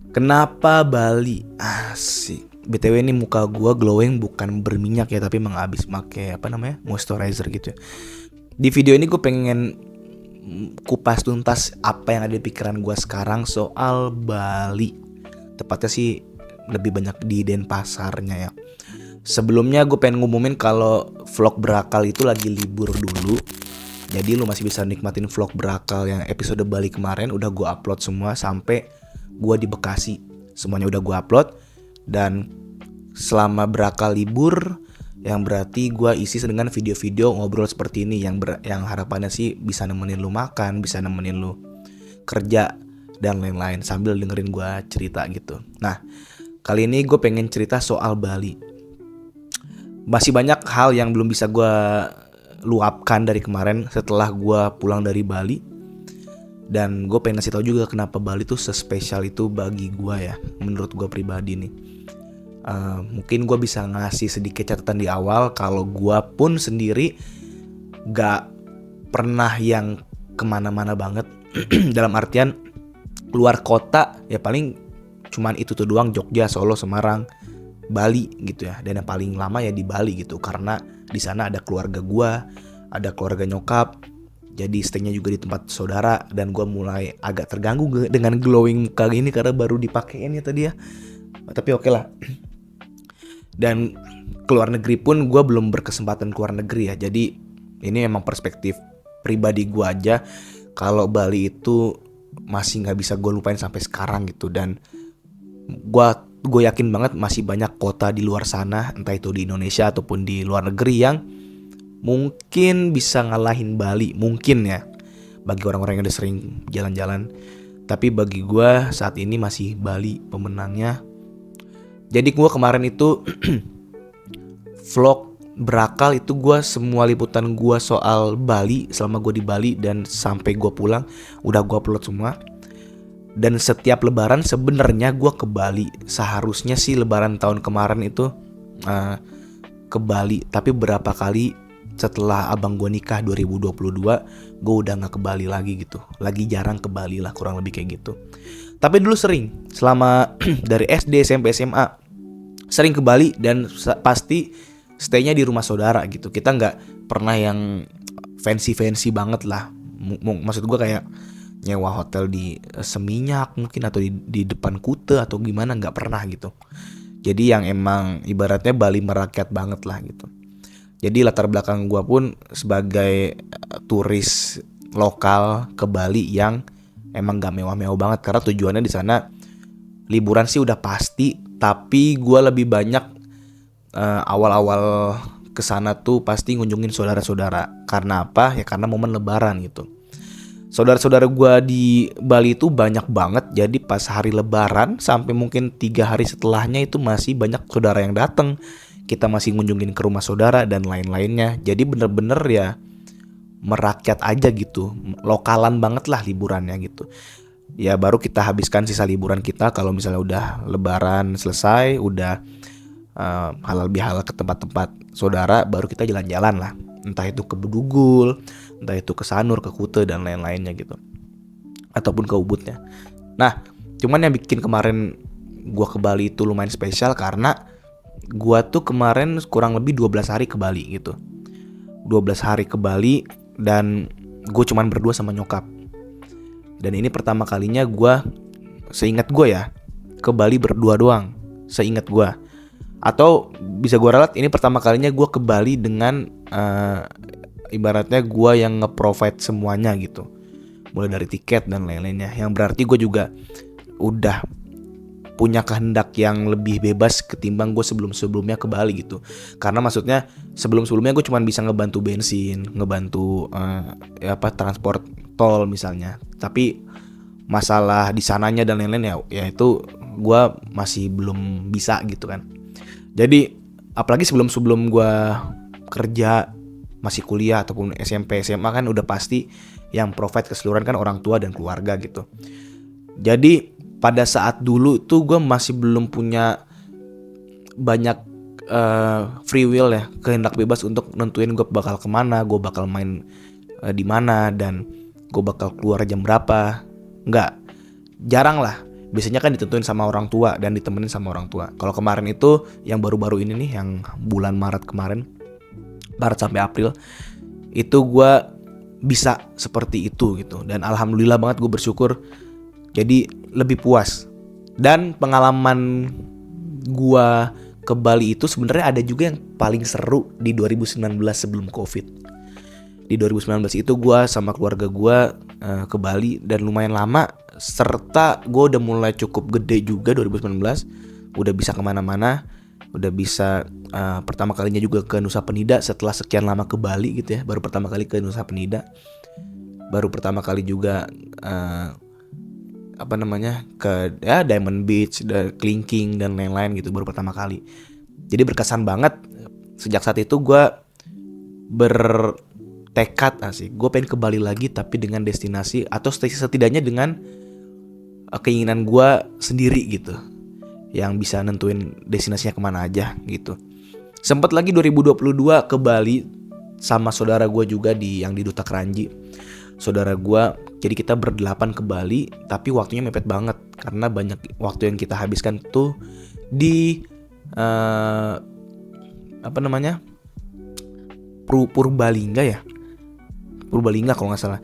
Kenapa Bali? Asik. BTW ini muka gua glowing bukan berminyak ya, tapi emang abis make apa namanya moisturizer gitu ya. Di video ini gue pengen kupas tuntas apa yang ada di pikiran gua sekarang soal Bali. Tepatnya sih lebih banyak di Denpasarnya ya. Sebelumnya gue pengen ngumumin kalau vlog berakal itu lagi libur dulu. Jadi lu masih bisa nikmatin vlog berakal yang episode Bali kemarin udah gue upload semua sampai gue di Bekasi. Semuanya udah gue upload. Dan selama berakal libur, yang berarti gue isi dengan video-video ngobrol seperti ini yang harapannya sih bisa nemenin lu makan, bisa nemenin lu kerja dan lain-lain sambil dengerin gue cerita gitu. Nah, kali ini gue pengen cerita soal Bali. Masih banyak hal yang belum bisa gue luapkan dari kemarin setelah gue pulang dari Bali. Dan gue pengen ngasih tau juga kenapa Bali tuh sespesial itu bagi gue ya, menurut gue pribadi nih. Mungkin gue bisa ngasih sedikit catatan di awal kalau gue pun sendiri gak pernah yang kemana-mana banget. Dalam artian luar kota ya paling cuman itu tuh doang, Jogja, Solo, Semarang, Bali gitu ya. Dan yang paling lama ya di Bali gitu, karena di sana ada keluarga gue, ada keluarga nyokap. Jadi stay-nya juga di tempat saudara. Dan gue mulai agak terganggu dengan glowing muka ini karena baru dipakein ya tadi ya. Tapi oke lah. Dan keluar negeri pun gue belum berkesempatan keluar negeri ya. Jadi ini emang perspektif pribadi gue aja. Kalau Bali itu masih gak bisa gue lupain sampai sekarang gitu. Dan gue yakin banget masih banyak kota di luar sana, entah itu di Indonesia ataupun di luar negeri, yang mungkin bisa ngalahin Bali. Mungkin ya, bagi orang-orang yang udah sering jalan-jalan. Tapi bagi gue saat ini masih Bali pemenangnya. Jadi gue kemarin itu vlog berakal itu gue semua liputan gue soal Bali selama gue di Bali dan sampai gue pulang udah gue upload semua. Dan setiap lebaran sebenarnya gue ke Bali. Seharusnya sih lebaran tahun kemarin itu ke Bali. Tapi berapa kali setelah abang gue nikah 2022 gue udah gak ke Bali lagi gitu. Lagi jarang ke Bali lah, kurang lebih kayak gitu. Tapi dulu sering, selama dari SD, SMP, SMA sering ke Bali dan pasti stay-nya di rumah saudara gitu. Kita gak pernah yang fancy-fancy banget lah. Maksud gue kayak nyewa hotel di Seminyak mungkin atau di depan Kuta atau gimana, gak pernah gitu. Jadi yang emang ibaratnya Bali merakyat banget lah gitu. Jadi latar belakang gue pun sebagai turis lokal ke Bali yang emang gak mewah-mewah banget, karena tujuannya di sana liburan sih udah pasti, tapi gue lebih banyak awal-awal kesana tuh pasti ngunjungin saudara-saudara. Karena apa? Ya karena momen lebaran gitu. Saudara-saudara gue di Bali itu banyak banget. Jadi pas hari lebaran sampai mungkin 3 hari setelahnya itu masih banyak saudara yang datang. Kita masih ngunjungin ke rumah saudara dan lain-lainnya. Jadi bener-bener ya merakyat aja gitu, lokalan banget lah liburannya gitu. Ya baru kita habiskan sisa liburan kita kalau misalnya udah lebaran selesai, udah halal bihalal ke tempat-tempat saudara, baru kita jalan-jalan lah. Entah itu ke Bedugul, entah itu ke Sanur, ke Kuta dan lain-lainnya gitu. Ataupun ke Ubudnya. Nah, cuman yang bikin kemarin gua ke Bali itu lumayan spesial karena gua tuh kemarin kurang lebih 12 hari ke Bali gitu. 12 hari ke Bali dan gue cuman berdua sama nyokap. Dan ini pertama kalinya gue, seingat gue ya, ke Bali berdua doang, seingat gue. Atau bisa gue ralat ini pertama kalinya gue ke Bali dengan ibaratnya gue yang nge-provide semuanya gitu, mulai dari tiket dan lain-lainnya. Yang berarti gue juga udah punya kehendak yang lebih bebas ketimbang gue sebelum-sebelumnya ke Bali gitu. Karena maksudnya sebelum-sebelumnya gue cuma bisa ngebantu bensin, ngebantu transport tol misalnya. Tapi masalah di sananya dan lain-lain ya itu gue masih belum bisa gitu kan. Jadi apalagi sebelum gue kerja, masih kuliah ataupun SMP, SMA kan udah pasti yang provide keseluruhan kan orang tua dan keluarga gitu. Jadi pada saat dulu tuh gue masih belum punya banyak free will ya, kehendak bebas untuk nentuin gue bakal kemana, gue bakal main di mana, dan gue bakal keluar jam berapa. Enggak, jarang lah. Biasanya kan ditentuin sama orang tua dan ditemenin sama orang tua. Kalau kemarin itu yang baru-baru ini nih, yang bulan Maret kemarin, Maret sampai April, itu gue bisa seperti itu gitu. Dan alhamdulillah banget, gue bersyukur. Jadi lebih puas. Dan pengalaman gue ke Bali itu sebenarnya ada juga yang paling seru di 2019 sebelum COVID. Di 2019 itu gue sama keluarga gue ke Bali dan lumayan lama. Serta gue udah mulai cukup gede juga 2019. Udah bisa kemana-mana. Udah bisa pertama kalinya juga ke Nusa Penida setelah sekian lama ke Bali gitu ya. Baru pertama kali ke Nusa Penida. Baru pertama kali juga ke Diamond Beach, Kelingking dan lain-lain gitu. Baru pertama kali. Jadi berkesan banget. Sejak saat itu gue bertekad gue pengen ke Bali lagi, tapi dengan destinasi atau setidaknya dengan keinginan gue sendiri gitu, yang bisa nentuin destinasinya kemana aja gitu. Sempet lagi 2022 ke Bali sama saudara gue juga yang di Duta Keranji. Saudara gue, jadi kita berdelapan ke Bali, tapi waktunya mepet banget karena banyak waktu yang kita habiskan tuh di Purbalingga ya, Purbalingga kalau nggak salah.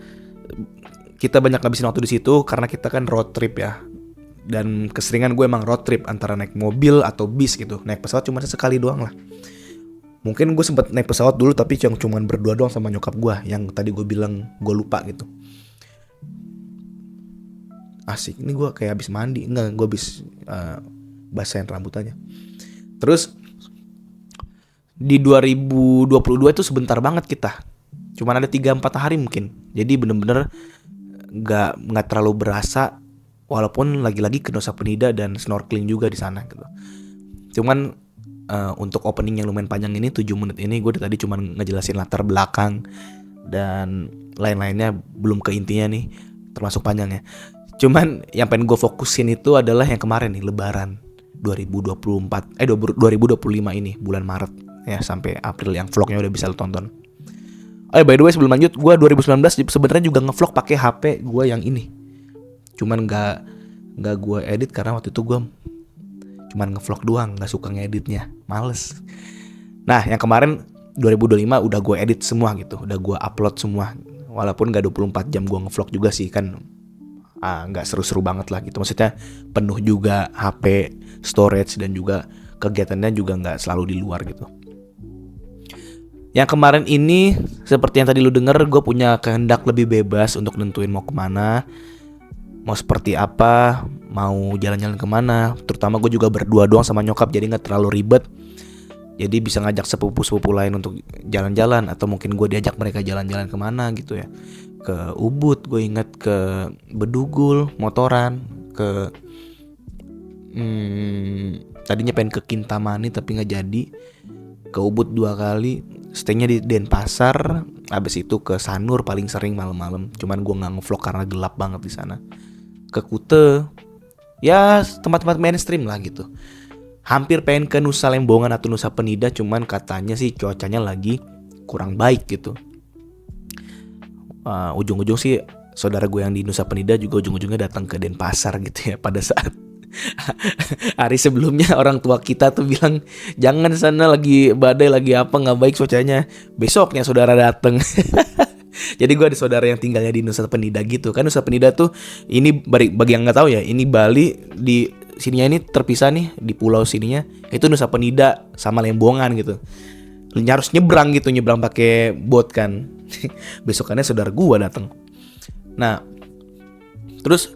Kita banyak ngabisin waktu di situ karena kita kan road trip ya. Dan keseringan gue emang road trip antara naik mobil atau bis gitu. Naik pesawat cuma sekali doang lah. Mungkin gue sempet naik pesawat dulu tapi cuma berdua doang sama nyokap gue, yang tadi gue bilang gue lupa gitu. Asik, ini gue kayak habis mandi. Enggak, gue habis basahin rambut aja. Terus di 2022 itu sebentar banget kita. Cuman ada 3-4 hari mungkin. Jadi bener-bener nggak terlalu berasa, walaupun lagi-lagi ke Nusa Penida dan snorkeling juga di sana gitu. Cuman untuk opening yang lumayan panjang ini 7 menit ini gue tadi cuman ngejelasin latar belakang dan lain-lainnya, belum ke intinya nih, termasuk panjangnya. Cuman yang pengen gue fokusin itu adalah yang kemarin nih, Lebaran 2025 ini bulan Maret ya sampai April, yang vlognya udah bisa lo tonton. By the way, sebelum lanjut, gue 2019 sebenarnya juga ngevlog pakai HP gue yang ini. Cuman nggak gue edit karena waktu itu gue cuman ngevlog doang, nggak suka ngeditnya, males. Nah, yang kemarin 2025 udah gue edit semua gitu, udah gue upload semua. Walaupun nggak 24 jam gue ngevlog juga sih kan, nggak seru-seru banget lah gitu. Maksudnya penuh juga HP storage dan juga kegiatannya juga nggak selalu di luar gitu. Yang kemarin ini, seperti yang tadi lu denger, gue punya kehendak lebih bebas untuk nentuin mau kemana, mau seperti apa, mau jalan-jalan kemana. Terutama gue juga berdua doang sama nyokap, jadi gak terlalu ribet. Jadi bisa ngajak sepupu-sepupu lain untuk jalan-jalan, atau mungkin gue diajak mereka jalan-jalan kemana gitu ya. Ke Ubud, gue inget, ke Bedugul, motoran, ke tadinya pengen ke Kintamani tapi gak jadi. Ke Ubud 2 kali, stay-nya di Denpasar, abis itu ke Sanur paling sering malam-malam. Cuman gue nggak ngevlog karena gelap banget di sana. Ke Kute, ya tempat-tempat mainstream lah gitu. Hampir pengen ke Nusa Lembongan atau Nusa Penida, cuman katanya sih cuacanya lagi kurang baik gitu. Ujung-ujung sih saudara gue yang di Nusa Penida juga ujung-ujungnya datang ke Denpasar gitu ya, pada saat hari sebelumnya orang tua kita tuh bilang jangan sana, lagi badai, lagi apa, nggak baik cuacanya. Besoknya saudara dateng. Jadi gue ada saudara yang tinggalnya di Nusa Penida gitu kan. Nusa Penida tuh ini bagi yang nggak tahu ya, ini Bali di sininya ini terpisah nih, di pulau sininya itu Nusa Penida sama Lembongan gitu. Harus nyebrang pakai boat kan. Besokannya saudara gue dateng. Nah, terus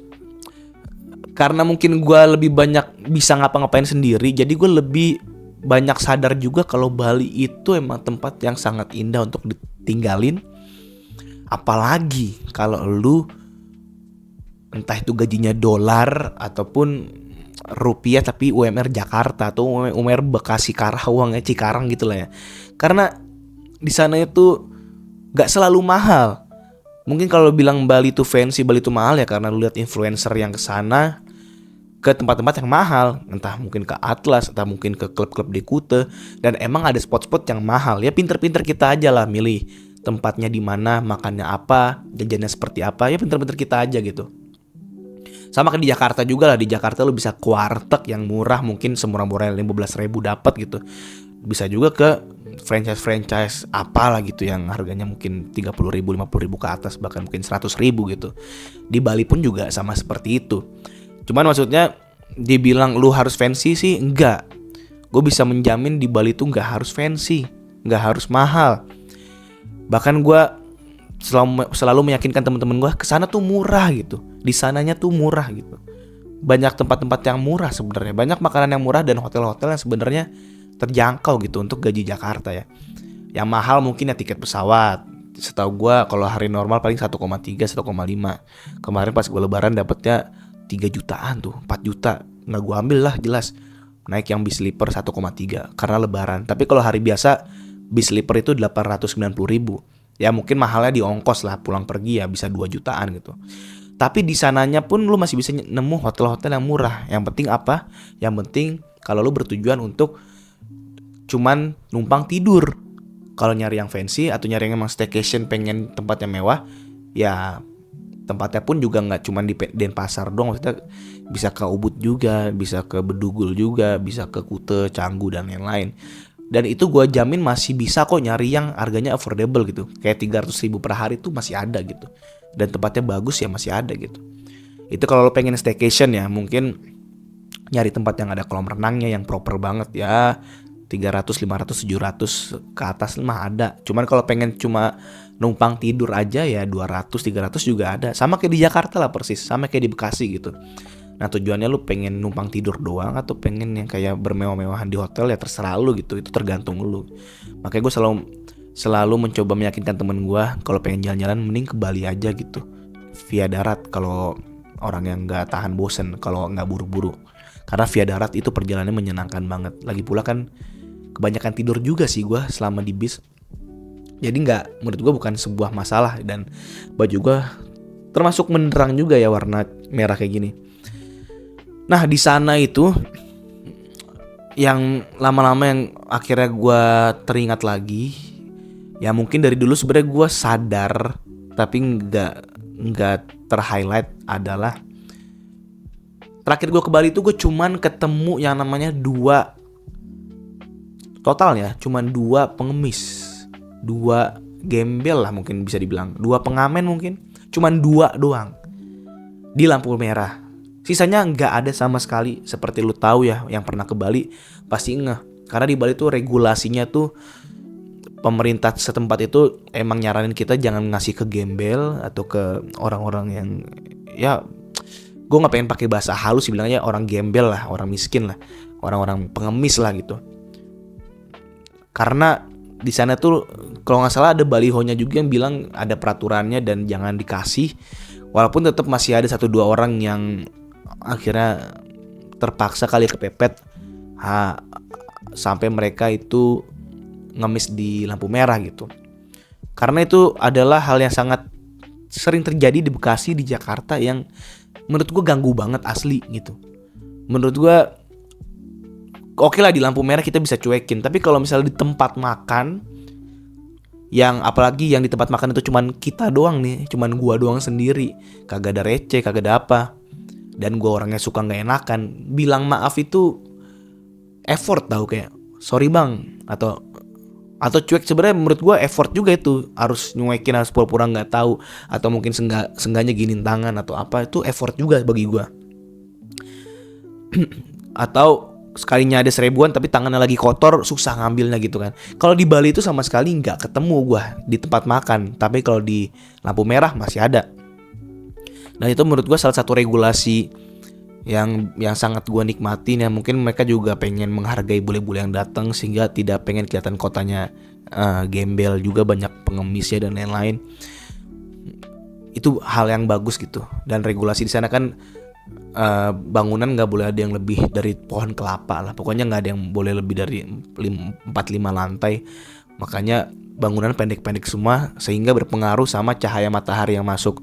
karena mungkin gue lebih banyak bisa ngapa-ngapain sendiri, jadi gue lebih banyak sadar juga kalau Bali itu emang tempat yang sangat indah untuk ditinggalin. Apalagi kalau lu entah itu gajinya dolar ataupun rupiah tapi UMR Jakarta atau UMR Bekasi, Karawang, Cikarang gitu lah ya. Karena di sana itu gak selalu mahal. Mungkin kalau bilang Bali itu fancy, Bali itu mahal ya karena lu lihat influencer yang kesana ke tempat-tempat yang mahal, entah mungkin ke Atlas, entah mungkin ke klub-klub di Kuta, dan emang ada spot-spot yang mahal. Ya pinter-pinter kita aja lah milih tempatnya di mana, makannya apa, jajannya seperti apa, ya pinter-pinter kita aja gitu. Sama kayak di Jakarta juga lah, di Jakarta lu bisa ke warteg yang murah, mungkin semurah-murah 15.000 dapat gitu. Bisa juga ke franchise apalah gitu yang harganya mungkin 30.000, 50.000 ke atas, bahkan mungkin 100.000 gitu. Di Bali pun juga sama seperti itu. Cuman maksudnya dibilang lu harus fancy sih enggak. Gue bisa menjamin di Bali tuh enggak harus fancy, enggak harus mahal. Bahkan gue selalu meyakinkan teman-teman gue kesana tuh murah gitu. Di sananya tuh murah gitu. Banyak tempat-tempat yang murah sebenarnya, banyak makanan yang murah dan hotel-hotel yang sebenarnya terjangkau gitu untuk gaji Jakarta ya. Yang mahal mungkin ya tiket pesawat. Setahu gue kalau hari normal paling 1,3, 1,5. Kemarin pas gue lebaran dapetnya 3 jutaan tuh, 4 juta. Nggak gue ambil lah jelas. Naik yang bis sleeper 1,3 karena lebaran. Tapi kalau hari biasa bis sleeper itu 890.000. Ya mungkin mahalnya di ongkos lah, pulang pergi ya bisa 2 jutaan gitu. Tapi di sananya pun lu masih bisa nemu hotel-hotel yang murah. Yang penting apa? Yang penting kalau lu bertujuan untuk cuman numpang tidur. Kalau nyari yang fancy atau nyari yang emang staycation pengen tempat yang mewah, ya tempatnya pun juga nggak cuman di Denpasar doang, maksudnya bisa ke Ubud juga, bisa ke Bedugul juga, bisa ke Kute, Canggu dan lain-lain. Dan itu gue jamin masih bisa kok nyari yang harganya affordable gitu. Kayak 300.000 per hari tuh masih ada gitu. Dan tempatnya bagus ya masih ada gitu. Itu kalau lo pengen staycation ya, mungkin nyari tempat yang ada kolam renangnya yang proper banget ya. 300, 500, 700 ke atas mah ada. Cuman kalau pengen cuma numpang tidur aja ya 200, 300 juga ada. Sama kayak di Jakarta lah persis, sama kayak di Bekasi gitu. Nah tujuannya lu pengen numpang tidur doang atau pengen yang kayak bermewah-mewahan di hotel ya terserah lu gitu. Itu tergantung lu. Makanya gue selalu mencoba meyakinkan temen gue kalau pengen jalan-jalan mending ke Bali aja gitu. Via darat kalau orang yang nggak tahan bosen, kalau nggak buru-buru. Karena via darat itu perjalanannya menyenangkan banget. Lagi pula kan kebanyakan tidur juga sih gue selama di bis. Jadi menurut gue bukan sebuah masalah. Dan baju gue termasuk menerang juga ya warna merah kayak gini. Nah di sana itu yang lama-lama yang akhirnya gue teringat lagi. Ya mungkin dari dulu sebenarnya gue sadar tapi nggak terhighlight adalah terakhir gue ke Bali itu gue cuman ketemu yang namanya 2 totalnya cuman 2 pengemis, 2 gembel lah mungkin bisa dibilang, 2 pengamen mungkin, cuman 2 doang di lampu merah. Sisanya nggak ada sama sekali. Seperti lu tahu ya, yang pernah ke Bali pasti ngeh. Karena di Bali tuh regulasinya tuh pemerintah setempat itu emang nyaranin kita jangan ngasih ke gembel atau ke orang-orang yang ya gue nggak pengen pakai bahasa halus sih bilangnya orang gembel lah, orang miskin lah, orang-orang pengemis lah gitu. Karena di sana tuh kalau nggak salah ada balihonya juga yang bilang ada peraturannya dan jangan dikasih. Walaupun tetap masih ada 1-2 orang yang akhirnya terpaksa kali kepepet sampai mereka itu ngemis di lampu merah gitu. Karena itu adalah hal yang sangat sering terjadi di Bekasi, di Jakarta yang menurut gue ganggu banget asli gitu. Menurut gue oke lah di lampu merah kita bisa cuekin, tapi kalau misalnya di tempat makan, yang apalagi yang di tempat makan itu cuman kita doang nih, cuman gua doang sendiri, kagak ada receh, kagak ada apa, dan gua orangnya suka nggak enakan, bilang maaf itu effort tau, kayak sorry bang atau cuek. Sebenarnya menurut gua effort juga itu, harus nyuekin, harus pura-pura nggak tahu, atau mungkin sengganya giniin tangan atau apa, itu effort juga bagi gua. Atau sekalinya ada 1000-an tapi tangannya lagi kotor, susah ngambilnya gitu kan. Kalau di Bali itu sama sekali nggak ketemu gue di tempat makan, tapi kalau di lampu merah masih ada. Dan itu menurut gue salah satu regulasi yang sangat gue nikmatin ya. Mungkin mereka juga pengen menghargai bule-bule yang datang sehingga tidak pengen kelihatan kotanya gembel juga, banyak pengemisnya dan lain-lain. Itu hal yang bagus gitu. Dan regulasi di sana kan bangunan nggak boleh ada yang lebih dari pohon kelapa lah, pokoknya nggak ada yang boleh lebih dari 4-5 lantai. Makanya bangunan pendek-pendek semua sehingga berpengaruh sama cahaya matahari yang masuk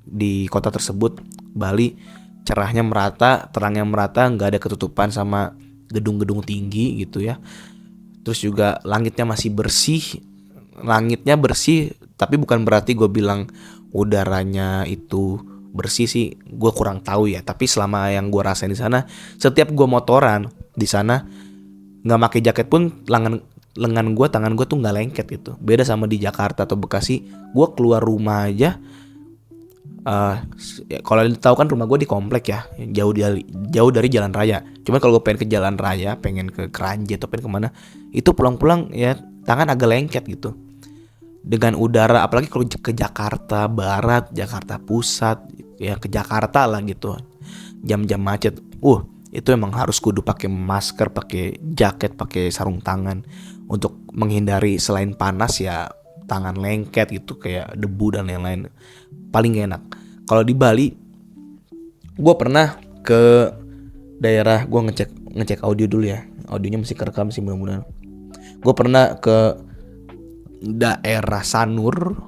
di kota tersebut. Bali cerahnya merata, terangnya merata, nggak ada ketutupan sama gedung-gedung tinggi gitu ya. Terus juga langitnya masih bersih. Langitnya bersih tapi bukan berarti gue bilang udaranya itu bersih sih gue kurang tahu ya. Tapi selama yang gue rasain di sana, setiap gue motoran di sana nggak pakai jaket pun lengan gue, tangan gue tuh nggak lengket gitu. Beda sama di Jakarta atau Bekasi, gue keluar rumah aja. Kalau tahu kan rumah gue di komplek ya, jauh dari jalan raya. Cuman kalau gue pengen ke jalan raya, pengen ke Kranji atau pengen kemana, itu pulang-pulang ya tangan agak lengket gitu. Dengan udara, apalagi kalau ke Jakarta Barat, Jakarta Pusat, ya ke Jakarta lah gitu, jam-jam macet, itu emang harus kudu pakai masker, pakai jaket, pakai sarung tangan untuk menghindari selain panas ya tangan lengket gitu kayak debu dan lain-lain. Paling gak enak. Kalau di Bali, gue pernah ke daerah, gue ngecek audio dulu ya, audionya masih kerekam sih mudah-mudahan. Gue pernah ke daerah Sanur,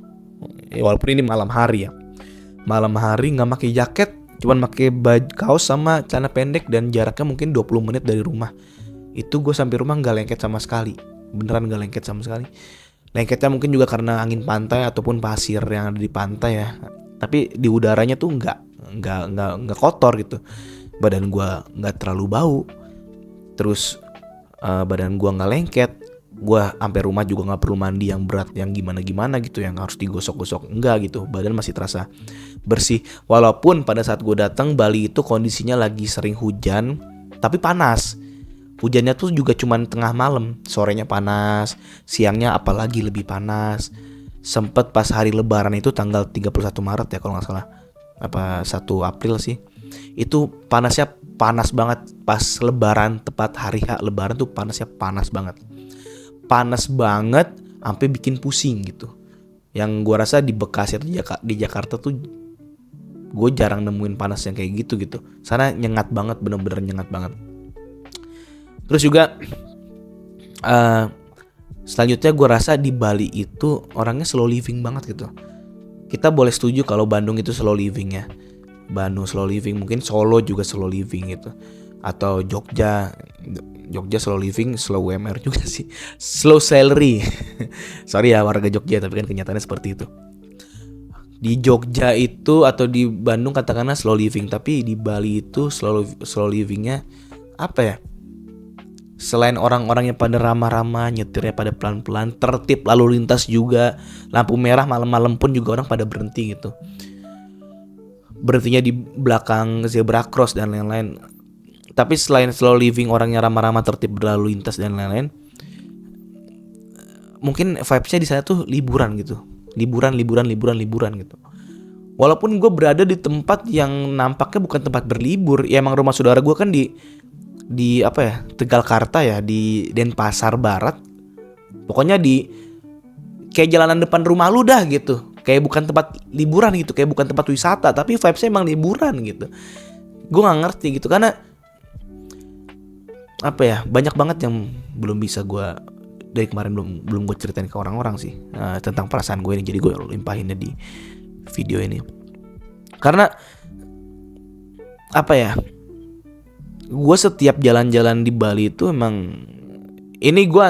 walaupun ini malam hari ya. Malam hari nggak pakai jaket, cuman pakai baju kaos sama celana pendek dan jaraknya mungkin 20 menit dari rumah. Itu gue sampai rumah nggak lengket sama sekali, beneran nggak lengket sama sekali. Lengketnya mungkin juga karena angin pantai ataupun pasir yang ada di pantai ya. Tapi di udaranya tuh nggak kotor gitu. Badan gue nggak terlalu bau. Terus badan gue nggak lengket. Gue sampai rumah juga nggak perlu mandi yang berat, yang gimana gitu, yang harus digosok-gosok, enggak gitu. Badan masih terasa bersih. Walaupun pada saat gue datang Bali itu kondisinya lagi sering hujan, tapi panas. Hujannya tuh juga cuman tengah malam, sorenya panas, siangnya apalagi lebih panas. Sempet pas hari lebaran itu tanggal 31 Maret ya kalau gak salah, apa 1 April sih. Itu panasnya panas banget pas lebaran, tepat hari lebaran tuh panasnya panas banget. Panas banget sampai bikin pusing gitu. Yang gue rasa di Bekasi atau di Jakarta tuh gue jarang nemuin panas yang kayak gitu. Sana nyengat banget, bener-bener nyengat banget. Terus juga selanjutnya gue rasa di Bali itu orangnya slow living banget gitu. Kita boleh setuju kalau Bandung itu slow living ya. Bandung slow living, mungkin Solo juga slow living gitu. Atau Jogja slow living, slow UMR juga sih. Slow salary. Sorry ya warga Jogja, tapi kan kenyataannya seperti itu. Di Jogja itu atau di Bandung katakanlah slow living, tapi di Bali itu slow livingnya apa ya? Selain orang-orang yang pada ramah-ramah, nyetirnya pada pelan-pelan, tertib lalu lintas juga. Lampu merah malam-malam pun juga orang pada berhenti gitu. Berhentinya di belakang zebra cross dan lain-lain. Tapi selain slow living, orangnya ramah-ramah, tertib berlalu lintas dan lain-lain, mungkin vibes-nya di sana tuh liburan gitu. Liburan gitu. Walaupun gue berada di tempat yang nampaknya bukan tempat berlibur, ya emang rumah saudara gue kan di apa ya, Tegalkarta ya, di Denpasar Barat. Pokoknya di kayak jalanan depan rumah lu dah gitu. Kayak bukan tempat liburan gitu, kayak bukan tempat wisata, tapi vibes-nya emang liburan gitu. Gue gak ngerti gitu, karena apa ya, banyak banget yang belum bisa gue, dari kemarin belum gue ceritain ke orang-orang sih, tentang perasaan gue ini. Jadi gue limpahinnya di video ini. Karena apa ya, gue setiap jalan-jalan di Bali itu emang, ini gue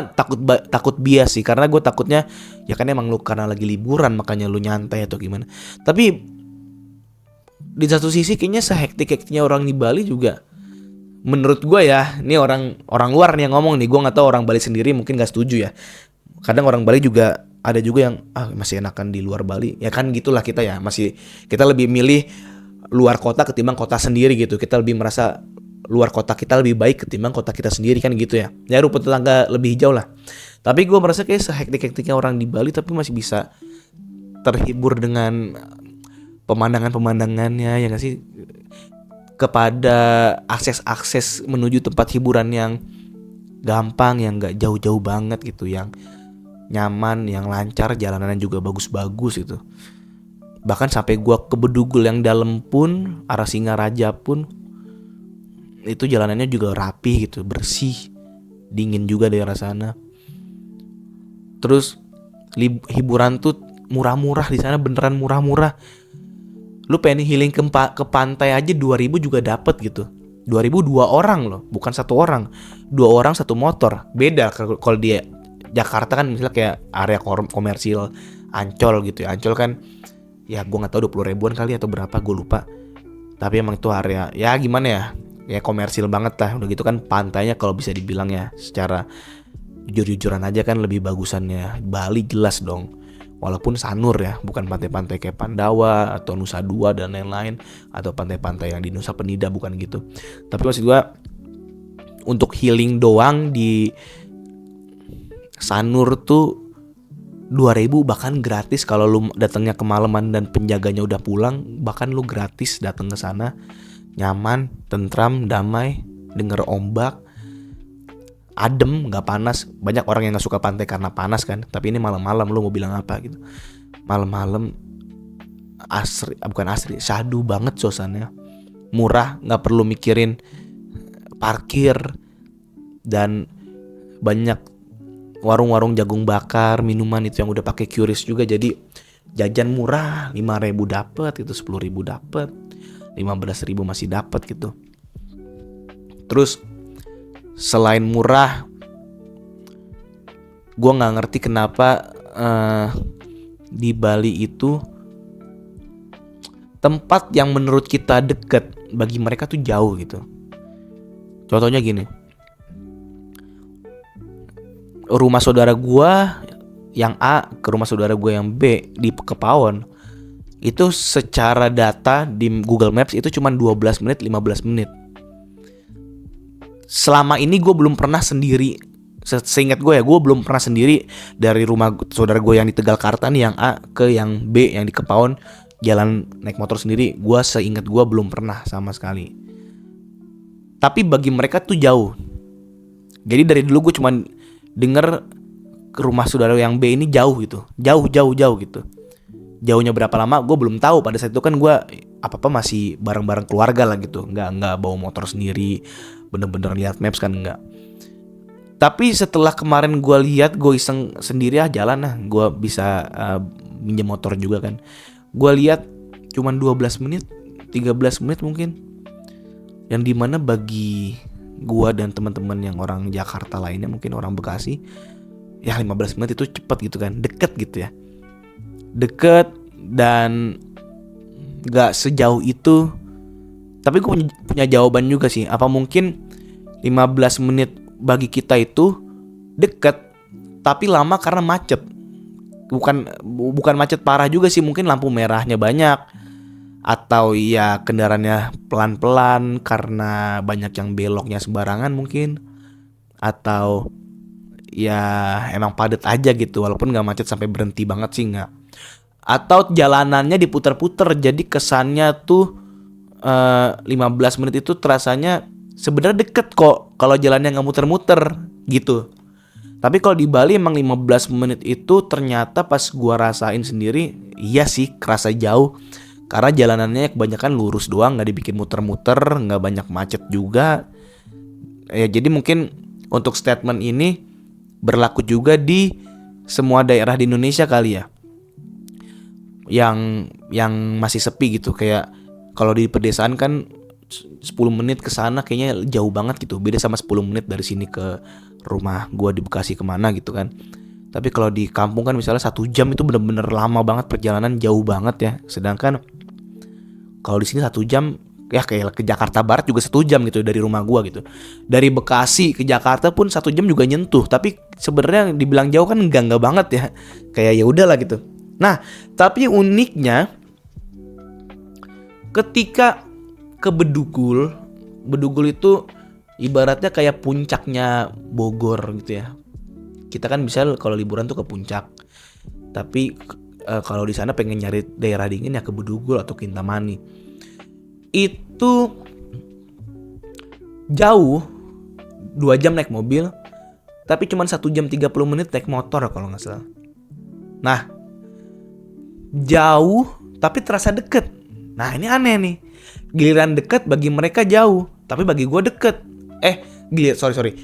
takut bias sih, karena gue takutnya ya kan emang lu karena lagi liburan makanya lu nyantai atau gimana. Tapi di satu sisi kayaknya sehektik-hektiknya orang di Bali juga, menurut gue ya, ini orang luar nih yang ngomong nih, gue nggak tahu orang Bali sendiri mungkin nggak setuju ya. Kadang orang Bali juga ada juga yang masih enakan di luar Bali, ya kan gitulah kita ya, masih kita lebih milih luar kota ketimbang kota sendiri gitu. Kita lebih merasa luar kota kita lebih baik ketimbang kota kita sendiri kan gitu ya. Ya rumput tetangga lebih hijau lah. Tapi gue merasa kayak sehektik-hektiknya orang di Bali tapi masih bisa terhibur dengan pemandangan-pemandangannya ya gak sih. Kepada akses-akses menuju tempat hiburan yang gampang, yang gak jauh-jauh banget gitu, yang nyaman, yang lancar, jalanan juga bagus-bagus gitu. Bahkan sampai gue ke Bedugul yang dalam pun, arah Singaraja pun, itu jalanannya juga rapi gitu, bersih, dingin juga daerah sana. Terus hiburan tuh murah-murah di sana, beneran murah-murah. Lu pengen healing ke pantai aja 2.000 juga dapet gitu. 2.000 2 orang loh, bukan 1 orang. 2 orang 1 motor. Beda kalau di Jakarta kan misalnya kayak area komersil Ancol gitu ya. Ancol kan ya gue nggak tahu 20 ribuan kali atau berapa, gue lupa. Tapi emang itu area ya gimana ya, ya komersil banget lah. Udah gitu kan pantainya kalau bisa dibilang ya secara jujur-jujuran aja kan lebih bagusannya Bali jelas dong. Walaupun Sanur ya, bukan pantai-pantai kayak Pandawa atau Nusa Dua dan lain-lain, atau pantai-pantai yang di Nusa Penida, bukan gitu. Tapi maksud gue untuk healing doang di Sanur tuh 2.000 bahkan gratis kalau lu datangnya kemalaman dan penjaganya udah pulang, bahkan lu gratis datang ke sana. Nyaman, tentram, damai, denger ombak, adem, nggak panas. Banyak orang yang nggak suka pantai karena panas kan, tapi ini malam-malam lu mau bilang apa gitu. Malam-malam asri, bukan asri, syahdu banget suasananya. Murah, nggak perlu mikirin parkir, dan banyak warung-warung jagung bakar, minuman itu yang udah pakai QRIS juga, jadi jajan murah, 5.000 dapet gitu, 10.000 dapet, 15.000 masih dapet gitu. Terus selain murah, gue nggak ngerti kenapa di Bali itu tempat yang menurut kita deket bagi mereka tuh jauh gitu. Contohnya gini, rumah saudara gue yang A ke rumah saudara gue yang B di Kepawon itu secara data di Google Maps itu cuma 12 menit 15 menit. Selama ini gue belum pernah sendiri, seingat gue ya, gue belum pernah sendiri dari rumah saudara gue yang di Tegalkarta nih yang A ke yang B yang di Kepawon jalan naik motor sendiri. Gue seingat gue belum pernah sama sekali. Tapi bagi mereka tuh jauh. Jadi dari dulu gue cuman denger ke rumah saudara yang B ini jauh gitu, jauh gitu. Jauhnya berapa lama gue belum tahu. Pada saat itu kan gue apa masih bareng-bareng keluarga lah gitu, nggak bawa motor sendiri, bener-bener lihat maps kan nggak. Tapi setelah kemarin gue lihat, gue iseng sendiri jalan lah, gue bisa minjem motor juga kan. Gue lihat cuman 12 menit 13 menit mungkin, yang dimana bagi gue dan teman-teman yang orang Jakarta lainnya, mungkin orang Bekasi, ya 15 menit itu cepet gitu kan, deket gitu ya, deket dan gak sejauh itu. Tapi gue punya jawaban juga sih. Apa mungkin 15 menit bagi kita itu deket tapi lama karena macet? Bukan macet parah juga sih, mungkin lampu merahnya banyak, atau ya kendaraannya pelan-pelan karena banyak yang beloknya sembarangan mungkin, atau ya emang padat aja gitu, walaupun gak macet sampai berhenti banget sih nggak. Atau jalanannya diputer-puter, jadi kesannya tuh 15 menit itu terasanya sebenarnya deket kok kalau jalannya nggak muter-muter gitu. Tapi kalau di Bali emang 15 menit itu ternyata pas gua rasain sendiri, iya sih kerasa jauh. Karena jalanannya kebanyakan lurus doang, nggak dibikin muter-muter, nggak banyak macet juga. Ya jadi mungkin untuk statement ini berlaku juga di semua daerah di Indonesia kali ya, yang masih sepi gitu. Kayak kalau di pedesaan kan 10 menit ke sana kayaknya jauh banget gitu. Beda sama 10 menit dari sini ke rumah gua di Bekasi kemana gitu kan. Tapi kalau di kampung kan misalnya 1 jam itu bener-bener lama banget, perjalanan jauh banget ya. Sedangkan kalau di sini 1 jam ya kayak ke Jakarta Barat juga 1 jam gitu dari rumah gua gitu. Dari Bekasi ke Jakarta pun 1 jam juga nyentuh. Tapi sebenarnya dibilang jauh kan enggak banget ya. Kayak ya udahlah gitu. Nah, tapi uniknya ketika ke Bedugul itu ibaratnya kayak puncaknya Bogor gitu ya. Kita kan bisa kalau liburan tuh ke puncak. Tapi kalau di sana pengen nyari daerah dingin ya ke Bedugul atau Kintamani. Itu jauh, 2 jam naik mobil, tapi cuma 1 jam 30 menit naik motor kalau nggak salah. Nah, jauh tapi terasa deket. Nah ini aneh nih, giliran deket bagi mereka jauh, tapi bagi gue deket.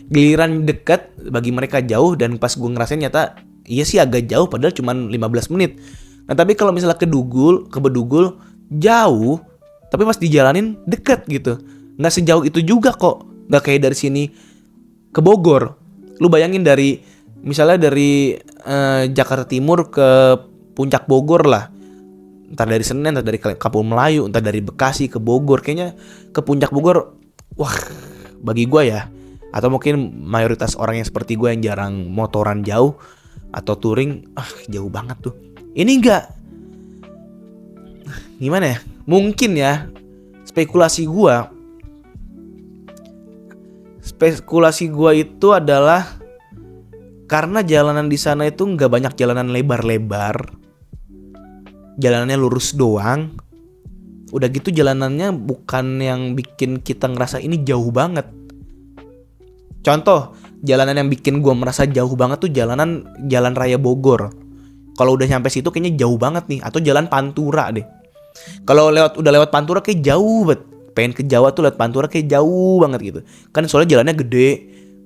Giliran deket bagi mereka jauh, dan pas gue ngerasain nyata iya sih agak jauh padahal cuma 15 menit. Nah tapi kalau misalnya ke Bedugul jauh, tapi pas dijalanin deket gitu. Nggak sejauh itu juga kok, nggak kayak dari sini ke Bogor. Lu bayangin misalnya dari Jakarta Timur ke Puncak Bogor lah, Entar dari Senen, entar dari Kampung Melayu, entar dari Bekasi ke Bogor. Kayaknya ke Puncak Bogor, wah bagi gue ya, atau mungkin mayoritas orang yang seperti gue yang jarang motoran jauh atau touring, jauh banget tuh. Ini enggak, gimana ya, mungkin ya spekulasi gue itu adalah karena jalanan di sana itu nggak banyak jalanan lebar-lebar, jalanannya lurus doang. Udah gitu jalanannya bukan yang bikin kita ngerasa ini jauh banget. Contoh, jalanan yang bikin gue merasa jauh banget tuh jalan raya Bogor. Kalau udah nyampe situ kayaknya jauh banget nih. Atau jalan Pantura deh. Kalau udah lewat Pantura kayak jauh banget. Pengen ke Jawa tuh lewat Pantura kayak jauh banget gitu. Kan soalnya jalannya gede,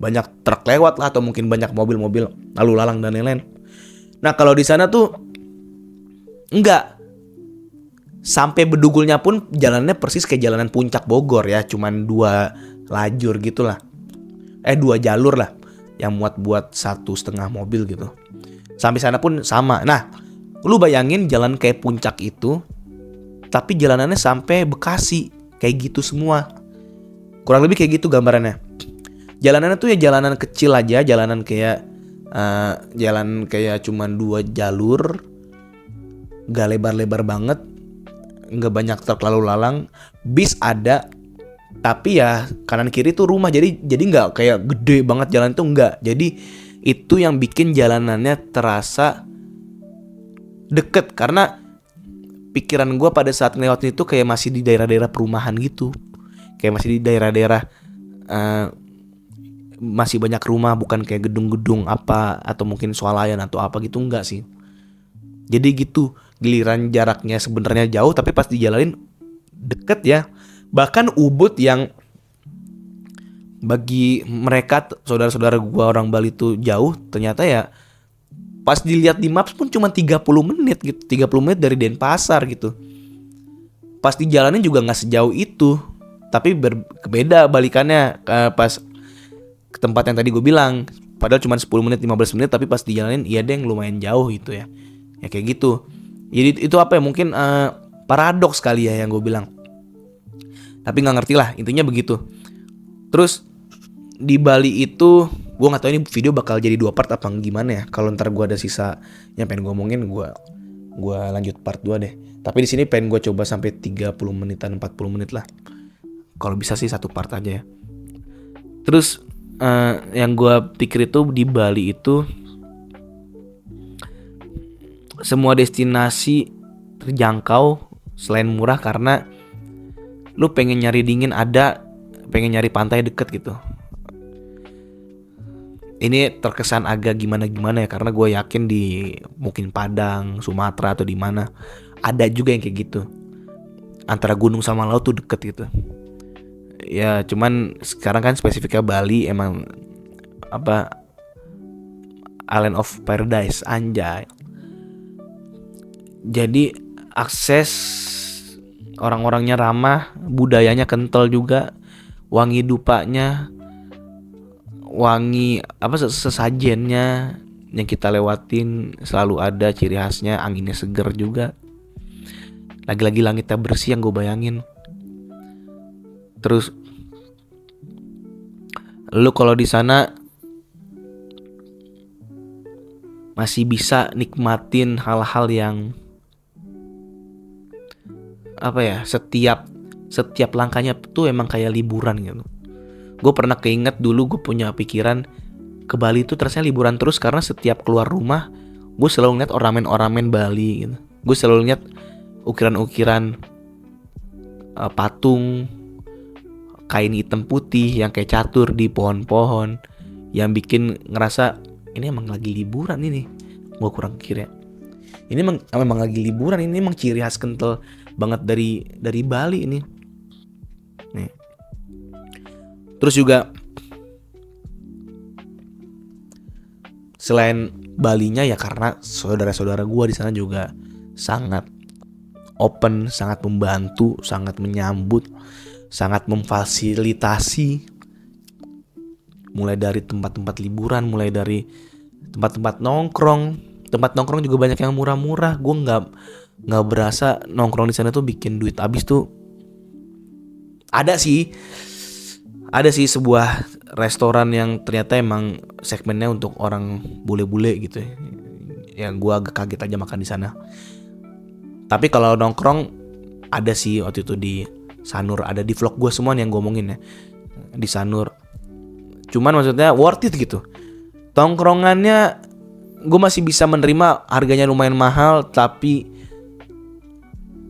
banyak truk lewat lah, atau mungkin banyak mobil-mobil lalu lalang dan lain-lain. Nah kalau di sana tuh enggak. Sampai Bedugulnya pun jalannya persis kayak jalanan Puncak Bogor ya, cuman 2 lajur gitu lah. 2 jalur lah, yang muat buat 1,5 mobil gitu. Sampai sana pun sama. Nah, lu bayangin jalan kayak Puncak itu, tapi jalanannya sampai Bekasi, kayak gitu semua. Kurang lebih kayak gitu gambarannya. Jalanannya tuh ya jalanan kecil aja, jalanan kayak jalan kayak cuman 2 jalur, gak lebar-lebar banget, gak banyak truk lalu lalang, bis ada, tapi ya kanan kiri tuh rumah, jadi gak kayak gede banget jalan itu, enggak. Jadi itu yang bikin jalanannya terasa deket, karena pikiran gue pada saat ngelewatin itu kayak masih di daerah-daerah perumahan gitu, kayak masih di daerah-daerah masih banyak rumah, bukan kayak gedung-gedung apa atau mungkin swalayan atau apa gitu, enggak sih. Jadi gitu, giliran jaraknya sebenarnya jauh tapi pas dijalanin deket ya. Bahkan Ubud yang bagi mereka saudara-saudara gua orang Bali tuh jauh, ternyata ya pas dilihat di maps pun cuma 30 menit gitu, 30 menit dari Denpasar gitu. Pas dijalanin juga gak sejauh itu, tapi beda balikannya pas ke tempat yang tadi gue bilang, padahal cuma 10 menit 15 menit, tapi pas dijalanin iya deh lumayan jauh gitu ya. Ya kayak gitu. Jadi itu apa ya, mungkin paradoks kali ya yang gue bilang. Tapi gak ngerti lah, intinya begitu. Terus di Bali itu gue gak tahu ini video bakal jadi 2 part apa gimana ya. Kalau ntar gue ada sisa yang pengen gue omongin, gue lanjut part 2 deh. Tapi di sini pengen gue coba sampai 30 menitan 40 menit lah. Kalau bisa sih 1 part aja ya. Terus yang gue pikir itu di Bali itu semua destinasi terjangkau selain murah, karena lu pengen nyari dingin ada, pengen nyari pantai deket gitu. Ini terkesan agak gimana ya, karena gue yakin di mungkin Padang, Sumatera atau di mana ada juga yang kayak gitu. Antara gunung sama laut tuh deket gitu. Ya cuman sekarang kan spesifiknya Bali emang apa, Island of Paradise anjay. Jadi akses orang-orangnya ramah, budayanya kental juga, wangi dupanya, wangi apa sesajennya yang kita lewatin selalu ada ciri khasnya, anginnya seger juga. Lagi-lagi langitnya bersih yang gue bayangin. Terus lu kalau di sana masih bisa nikmatin hal-hal yang apa ya, setiap langkahnya tuh emang kayak liburan gitu. Gue pernah keinget dulu gue punya pikiran ke Bali tuh ternyata liburan terus, karena setiap keluar rumah gue selalu ngeliat ornamen-ornamen Bali gitu. Gue selalu ngeliat ukiran-ukiran patung kain hitam putih yang kayak catur di pohon-pohon, yang bikin ngerasa ini emang lagi liburan ini. Gue kurang kira ini emang lagi liburan, ini emang ciri khas kental banget dari Bali ini nih. Terus juga selain Balinya ya karena saudara-saudara gue di sana juga sangat open, sangat membantu, sangat menyambut, sangat memfasilitasi, mulai dari tempat-tempat liburan, mulai dari tempat-tempat nongkrong. Tempat nongkrong juga banyak yang murah-murah. Gue nggak berasa nongkrong di sana tuh bikin duit habis tuh. Ada sih sebuah restoran yang ternyata emang segmennya untuk orang bule-bule gitu ya. Yang gue agak kaget aja makan di sana. Tapi kalau nongkrong ada sih waktu itu di Sanur, ada di vlog gue semua nih yang gue omongin ya. Di Sanur. Cuman maksudnya worth it gitu. Tongkrongannya gue masih bisa menerima, harganya lumayan mahal, tapi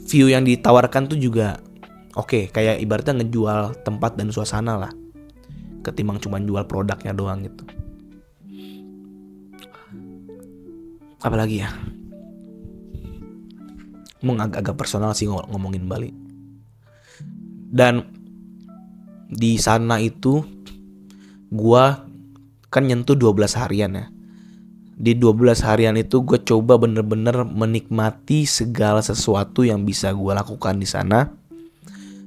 view yang ditawarkan tuh juga oke. Kayak ibaratnya ngejual tempat dan suasana lah, ketimbang cuma jual produknya doang gitu. Apalagi ya, agak personal sih ngomongin Bali. Dan di sana itu gua kan nyentuh 12 harian ya. Di 12 harian itu gue coba bener-bener menikmati segala sesuatu yang bisa gue lakukan di sana.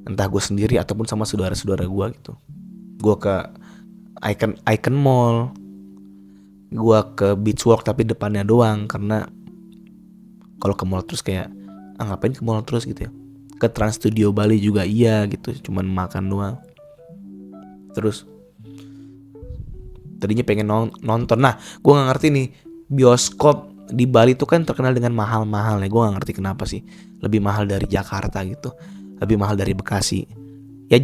Entah gue sendiri ataupun sama saudara-saudara gue gitu. Gue ke Icon Mall, gue ke Beach Walk tapi depannya doang, karena kalau ke mall terus kayak ngapain ke mall terus gitu ya. Ke Trans Studio Bali juga iya gitu, cuman makan doang. Terus tadinya pengen nonton. Nah, gue nggak ngerti nih, bioskop di Bali tuh kan terkenal dengan mahal-mahal ya. Gue nggak ngerti kenapa sih lebih mahal dari Jakarta gitu, lebih mahal dari Bekasi. Ya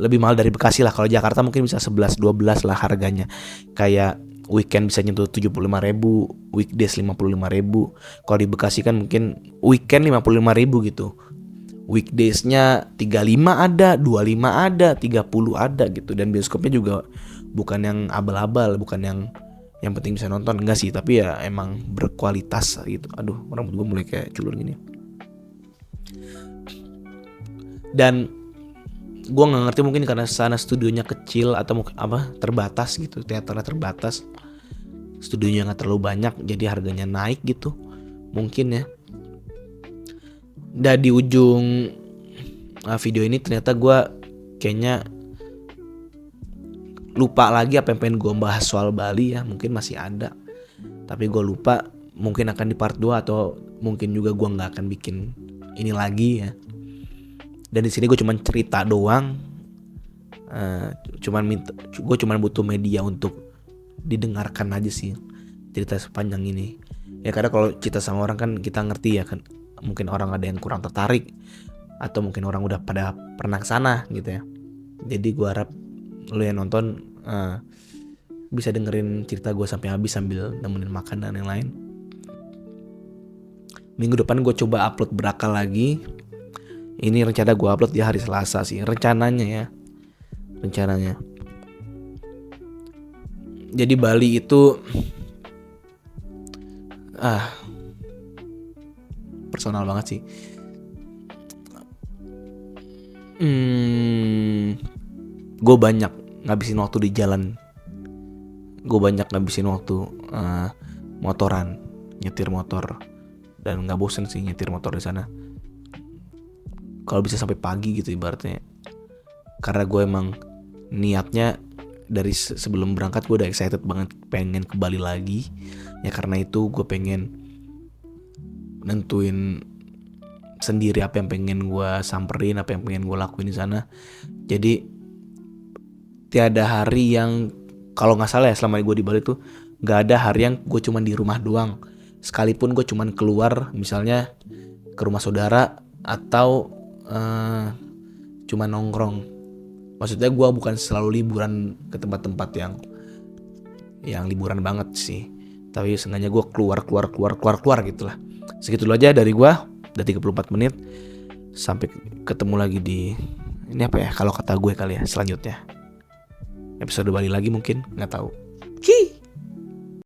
lebih mahal dari Bekasi lah. Kalau Jakarta mungkin bisa 11-12 lah harganya. Kayak weekend bisa nyentuh 75.000, weekdays 55.000. Kalau di Bekasi kan mungkin weekend 55.000 gitu. Weekdaysnya 35 ada, 25 ada, 30 ada gitu. Dan bioskopnya juga bukan yang abal-abal, bukan yang penting bisa nonton, enggak sih, tapi ya emang berkualitas gitu. Aduh, rambut gue mulai kayak culur gini. Dan gue nggak ngerti, mungkin karena sana studionya kecil atau terbatas gitu, teaternya terbatas, studionya nggak terlalu banyak, jadi harganya naik gitu, mungkin ya. Dan di ujung video ini ternyata gue kayaknya lupa lagi apa yang pengen gue bahas soal Bali ya. Mungkin masih ada, tapi gue lupa. Mungkin akan di part 2 atau mungkin juga gue nggak akan bikin ini lagi ya. Dan di sini gue cuma cerita doang. Gue cuma butuh media untuk didengarkan aja sih cerita sepanjang ini. Ya karena kalau cerita sama orang kan kita ngerti ya kan. Mungkin orang ada yang kurang tertarik, atau mungkin orang udah pada pernah kesana gitu ya. Jadi gue harap lo yang nonton bisa dengerin cerita gue sampai habis sambil nemenin makan dan yang lain. Minggu depan gue coba upload berakal lagi. Ini rencana gue upload di hari Selasa sih, rencananya. Jadi Bali itu personal banget sih. Gue banyak ngabisin waktu di jalan. Gue banyak ngabisin waktu motoran, nyetir motor, dan nggak bosen sih nyetir motor di sana. Kalau bisa sampai pagi gitu ibaratnya. Karena gue emang niatnya dari sebelum berangkat gue udah excited banget pengen ke Bali lagi. Ya karena itu gue pengen nentuin sendiri apa yang pengen gue samperin, apa yang pengen gue lakuin di sana. Jadi tiada hari yang, kalau nggak salah ya selama gue di Bali tuh nggak ada hari yang gue cuman di rumah doang. Sekalipun gue cuman keluar misalnya ke rumah saudara atau cuman nongkrong. Maksudnya gue bukan selalu liburan ke tempat-tempat yang liburan banget sih. Tapi sengaja gue keluar gitulah. Segitu dulu aja dari gue. Udah 34 menit. Sampai ketemu lagi di, ini apa ya, kalau kata gue kali ya, selanjutnya episode Bali lagi mungkin, nggak tahu.